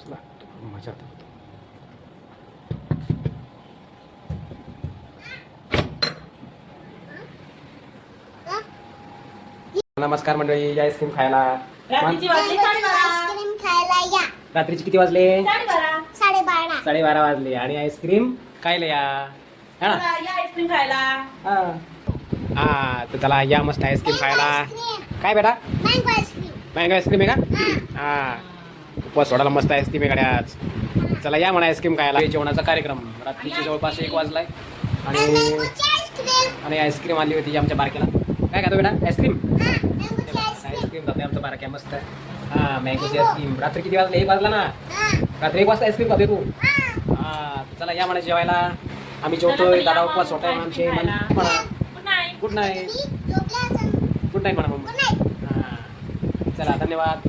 बसला मजा. नमस्कार मंडळी, या आईस्क्रीम खायला. आईस्क्रीम खायला या. रात्रीचे किती वाजले? 12:30. 12:30 वाजले आणि आईस्क्रीम खायला या. आईस्क्रीम खायला. हा तर चला या मस्त आईस्क्रीम खायला. काय बेटा? Mango ice cream. मँगो आईस्क्रीम आहे का? हा उपवास सोडायला मस्त आईस्क्रीम आहे गड्याच. चला या म्हणा आईस्क्रीम खायला. जेवणाचा कार्यक्रम रात्रीचे जवळपास 1 वाजलाय आणि आईस्क्रीम आली होती आमच्या बारक्याला. काय खातो बेटा? आईस्क्रीम. आईस्क्रीम खातोय आमचा बारक्या मस्त. हा मँगोची आईस्क्रीम. रात्री किती वाजले? 1 वाजला ना. रात्री 1 वाजता आईस्क्रीम खातोय तू. हा चला या म्हणा जेवायला. आम्ही जेवतोय. दादा उपवास सोडताय आमचे. म्हणा गुड नाईट. गुड नाईट म्हणा मम्मी. हा चला धन्यवाद.